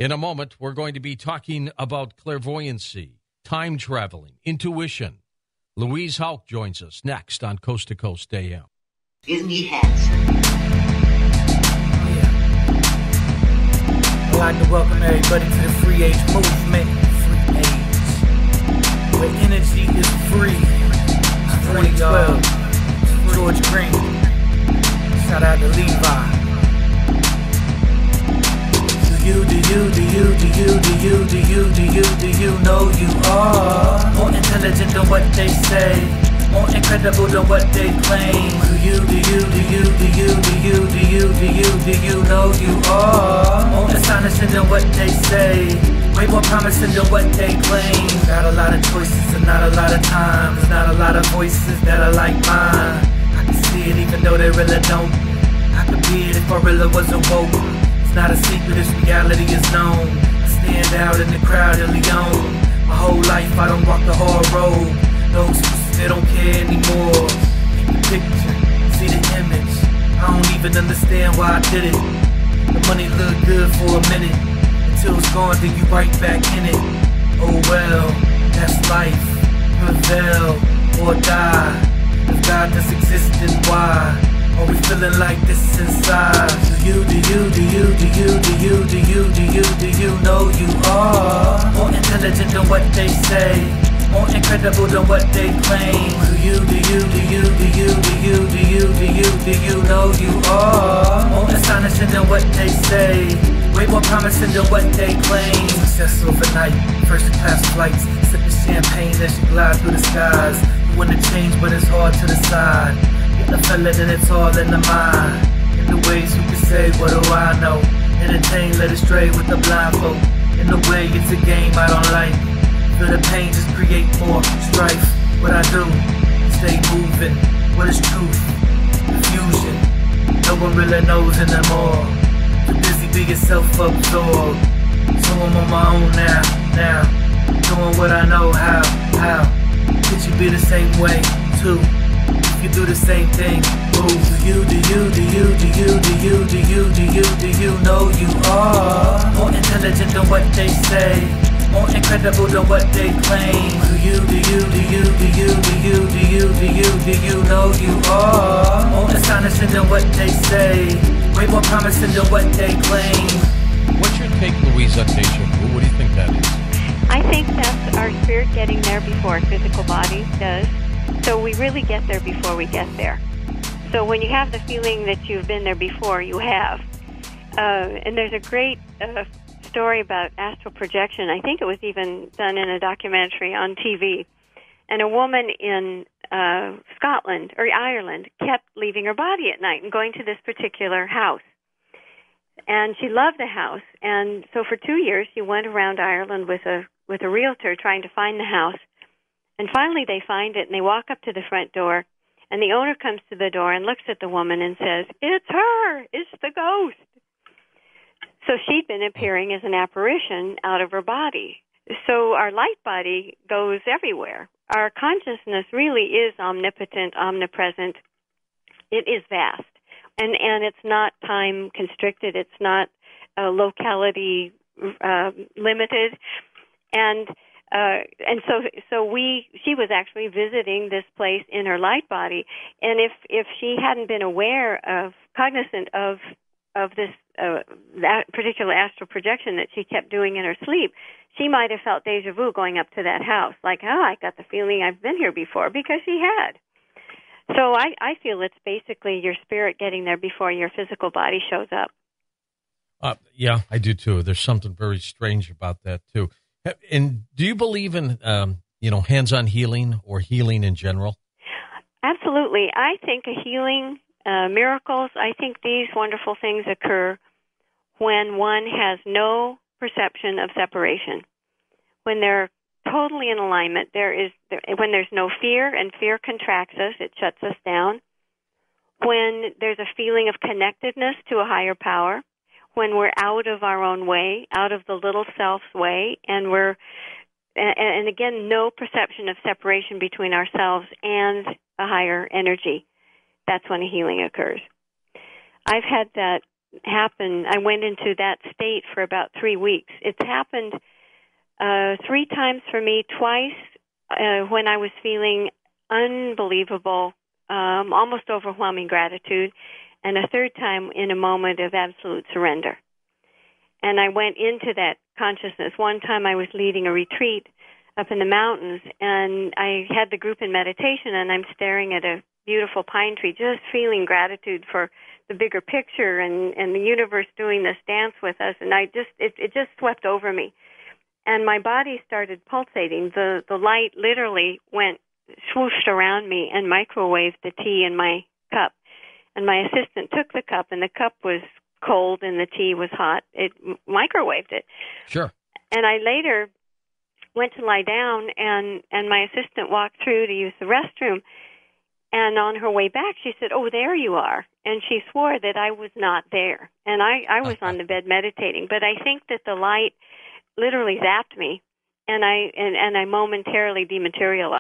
In a moment, we're going to be talking about clairvoyancy, time traveling, intuition. Louise Houck joins us next on Coast to Coast AM. Isn't he handsome? Yeah. I'd like to welcome everybody to the free age movement. Free age. Where energy is free. 2012. George Green. Shout out to Levi. Do you know you are more intelligent than what they say, more incredible than what they claim? Do you know you are more astonishing than what they say, way more promising than what they claim? Got a lot of choices and not a lot of time. There's not a lot of voices that are like mine. I can see it even though they really don't. I could be it if I really wasn't woke. It's not a secret, this reality is known. I stand out in the crowd of Leon. My whole life I don't walk the hard road. No excuses, they don't care anymore. Paint the picture, see the image. I don't even understand why I did it. The money looked good for a minute, until it's gone, then you right back in it. Oh well, that's life. Prevail or die. If God does exist, then why are we feeling like this inside? Do you know you are more intelligent than what they say, more incredible than what they claim? Do you know you are more astonishing than what they say, way more promising than what they claim? Success overnight, first class flights, sipping champagne as you glide through the skies. You wanna change, but it's hard to decide. The fella that it's all in the mind. In the ways you can say, what do I know? Entertain, let it stray with the blindfold. In the way it's a game I don't like. Feel the pain, just create more strife. What I do, stay moving. What is truth? Confusion. No one really knows anymore. Too busy being self-absorbed. So I'm on my own now. Doing what I know how. Could you be the same way too? You do the same thing, move. Do you know you are more intelligent than what they say, more incredible than what they claim? Do you know you are more astonishing than what they say, way more promising than what they claim? What's your take, Louise, on deja vu? What do you think that is? I think that's our spirit getting there before our physical body does. So we really get there before we get there. So when you have the feeling that you've been there before, you have. And there's a great story about astral projection. I think it was even done in a documentary on TV. And a woman in Scotland or Ireland kept leaving her body at night and going to this particular house. And she loved the house. And so for 2 years, she went around Ireland with a realtor trying to find the house. And finally they find it, and they walk up to the front door, and the owner comes to the door and looks at the woman and says, "It's her! It's the ghost!" So she'd been appearing as an apparition out of her body. So our light body goes everywhere. Our consciousness really is omnipotent, omnipresent. It is vast. And it's not time constricted. It's not locality limited. And she was actually visiting this place in her light body, and if she hadn't been cognizant of this that particular astral projection that she kept doing in her sleep, she might have felt deja vu going up to that house, like, oh, I got the feeling I've been here before, because she had. So I feel it's basically your spirit getting there before your physical body shows up. Yeah, I do too. There's something very strange about that too. And do you believe in, hands-on healing or healing in general? Absolutely. I think a healing, miracles, I think these wonderful things occur when one has no perception of separation. When they're totally in alignment, when there's no fear, and fear contracts us, it shuts us down. When there's a feeling of connectedness to a higher power, when we're out of our own way, out of the little self's way, and again, no perception of separation between ourselves and a higher energy. That's when a healing occurs. I've had that happened. I went into that state for about 3 weeks. It's happened 3 times for me, twice when I was feeling unbelievable, almost overwhelming gratitude, and a third time in a moment of absolute surrender. And I went into that consciousness. One time I was leading a retreat up in the mountains, and I had the group in meditation, and I'm staring at a beautiful pine tree, just feeling gratitude for the bigger picture and the universe doing this dance with us. And it just swept over me. And my body started pulsating. The light literally went swooshed around me and microwaved the tea in my cup. And my assistant took the cup, and the cup was cold and the tea was hot. It microwaved it. Sure. And I later went to lie down, and my assistant walked through to use the restroom. And on her way back, she said, "Oh, there you are." And she swore that I was not there. And I was on the bed meditating. But I think that the light literally zapped me, and I momentarily dematerialized.